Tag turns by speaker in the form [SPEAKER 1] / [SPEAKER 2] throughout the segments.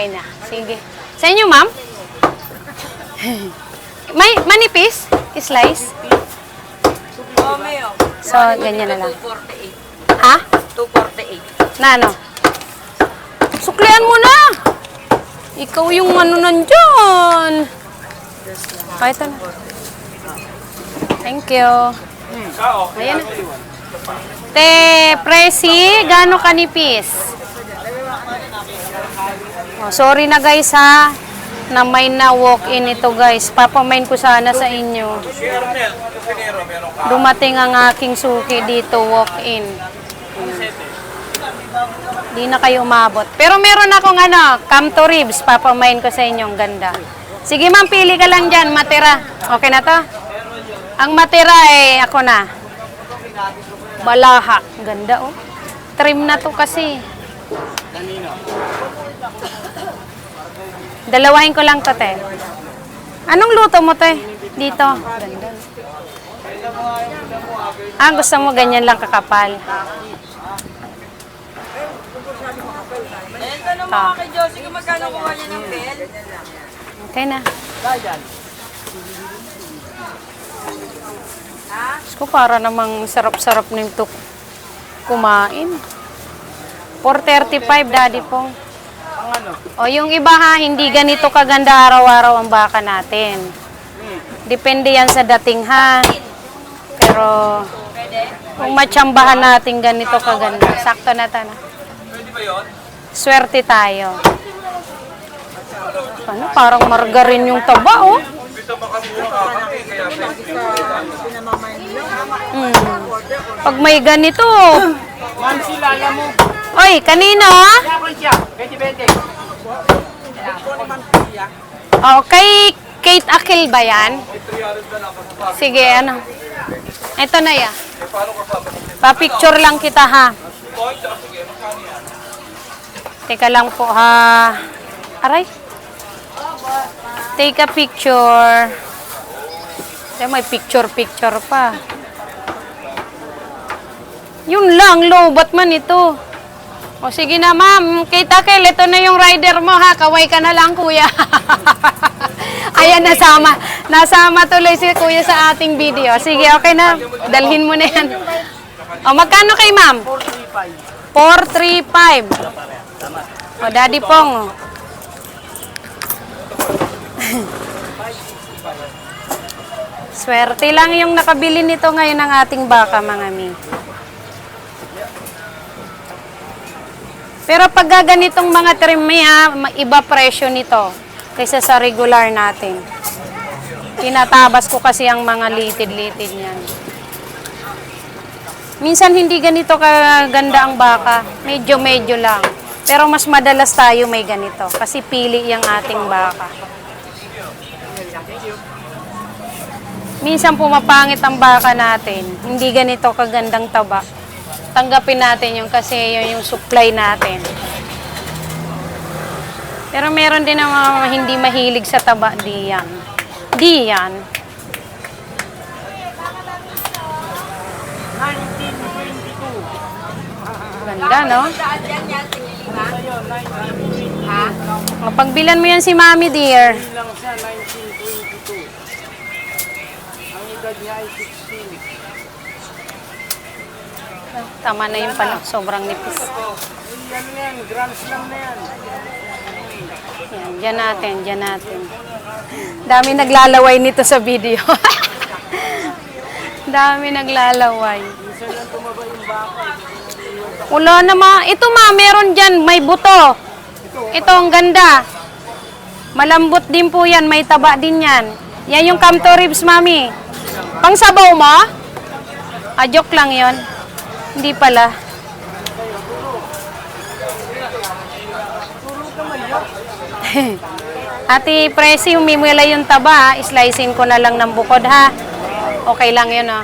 [SPEAKER 1] Okay na. Sige. Sa inyo, ma'am? May manipis? Slice? So, ganyan na lang.
[SPEAKER 2] 248.
[SPEAKER 1] Ha?
[SPEAKER 2] 248.
[SPEAKER 1] Na ano? Suklian mo na! Ikaw yung ano nandyan. Ito na. Thank you. Ayan na. Te, Presi, gaano kanipis? Oh, sorry na guys ha, na may na walk-in ito guys. Papamain ko sana sa inyo. Dumating ang aking suki dito, walk-in. Di na kayo umabot. Pero meron akong camto ribs. Papamain ko sa inyo, ang ganda. Sige ma'am, pili ka lang dyan, matira. Okay na to? Ang matira ako na. Balaha. Ganda oh. Trim na to kasi. Dalawahin ko lang to, te. Anong luto mo, te? Dito. Ganda. Gusto mo ganyan lang kakapal.
[SPEAKER 2] Ayan ka na mga kay Josie kung magkano kuha niya ng bell.
[SPEAKER 1] Okay na. Diyos ko, para namang sarap-sarap nito kumain. 435, daddy pong. O yung iba ha, hindi ganito kaganda araw-araw ang baka natin. Depende yan sa dating ha. Pero kung matsambahan natin ganito kaganda, sakto na ta na. Swerte tayo. Ano, parang margarine yung taba oh. Pag may ganito. Oy, kanino? Oh, kay Kate Akil ba yan? Sige, ano? Ito na ya. Pa-picture lang kita ha. Teka lang po ha. Aray. Take a picture. May picture pa. Yun lang, lobat man ito. O sige na ma'am, Kate Akil, ito na yung rider mo ha. Kaway ka na lang kuya. Ayan, nasama tuloy si kuya sa ating video. Sige, okay na. Dalhin mo na yan. O magkano kay ma'am? 435. O daddy pong. Swerte lang yung nakabili nito ngayon ng ating baka, mga mi. Pero pag ganitong mga trim, iba presyo nito kaysa sa regular natin. Tinatabas ko kasi ang mga litid-litid niyan. Minsan hindi ganito kaganda ang baka. Medyo-medyo lang. Pero mas madalas tayo may ganito kasi pili yung ating baka. Minsan pumapangit ang baka natin. Hindi ganito kagandang taba. Tanggapin natin yung kasi yun yung supply natin. Pero meron din ang mga hindi mahilig sa taba. Di yan. Di yan. 1922. Ganda, no? Pagbilan mo yan si Mami, dear.
[SPEAKER 3] Lang siya, 1922. Ang edad niya ay 16.
[SPEAKER 1] Tama na yung pala. Sobrang nipis.
[SPEAKER 3] Yan yan, Grand Slam na yan.
[SPEAKER 1] Yan, dyan natin. Dami naglalaway nito sa video. Dami naglalaway.
[SPEAKER 3] Minsan lang tumaba yung baka.
[SPEAKER 1] Wala na ito meron dyan, may buto. Ito, ang ganda. Malambot din po yan, may taba din yan. Yan yung camto ribs, mami. Pang sabaw mo? Joke lang yon. Hindi pala. Ate Presi, humimula yung taba. Slicein ko na lang ng bukod ha. Okay lang yun ha.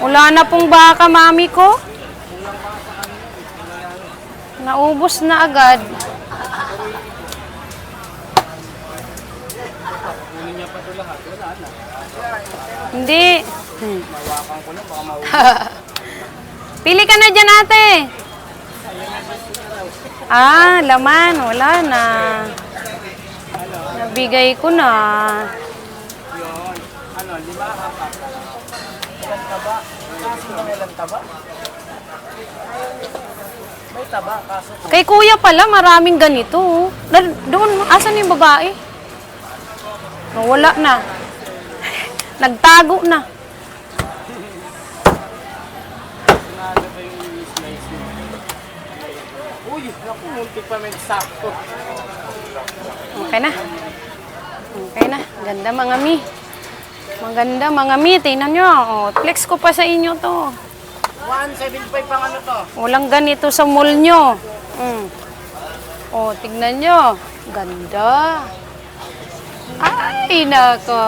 [SPEAKER 1] Wala na pong baka, mami ko. Naubos na agad.
[SPEAKER 3] Kunin niya pa ito lahat. Wala na.
[SPEAKER 1] Hindi.
[SPEAKER 3] Mawakan ko na, baka mauwi.
[SPEAKER 1] Pili ka na dyan, ate. Ah, laman. Wala na. Nabigay ko na.
[SPEAKER 3] Yun. Ano, 5, 4. Ilan taba? Kaso ba ilan taba? May taba, kaso
[SPEAKER 1] Kay kuya pala, maraming ganito. Oh. Doon, asan yung babae? Oh, wala na. Nagtago na.
[SPEAKER 3] Nalo ba yung slice mo? Uy, naku, muntik pa may sakto.
[SPEAKER 1] Okay na. Okay na. Ganda mga mi. Maganda mga mi. Tingnan nyo. Oh, flex ko pa sa inyo to.
[SPEAKER 3] 175 pang ano to?
[SPEAKER 1] Walang ganito sa mall nyo. Oh, tignan nyo. Ganda. Ay, nako.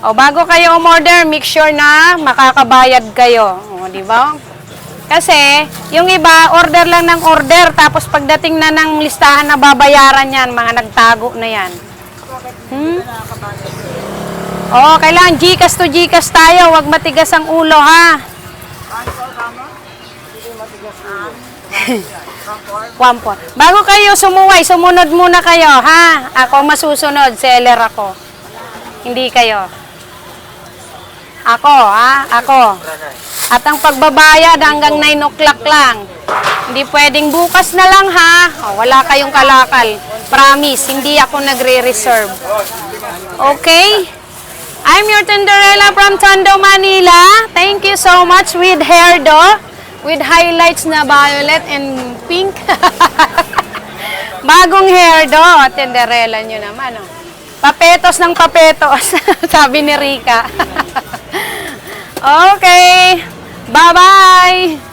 [SPEAKER 1] O, bago kayo umorder, make sure na makakabayad kayo. O, di ba? Kasi, yung iba, order lang ng order, tapos pagdating na ng listahan na babayaran yan, mga nagtago na yan. Oo, kailangan Gcash to Gcash tayo, wag matigas ang ulo, ha? Wampo. Bago kayo sumuway, sumunod muna kayo, ha? Ako masusunod, seller ako. Hindi kayo. Ako, ha? Ako. At ang pagbabayad hanggang 9 o'clock lang. Hindi pwedeng bukas na lang, ha? O, wala kayong kalakal. Promise, hindi ako nagre-reserve. Okay? I'm your Tinderella from Tondo, Manila. Thank you so much with hairdo. With highlights na violet and pink. Bagong hairdo. Tinderella nyo naman, oh. Papetos ng papetos. Sabi ni Rika. Okay. Bye-bye.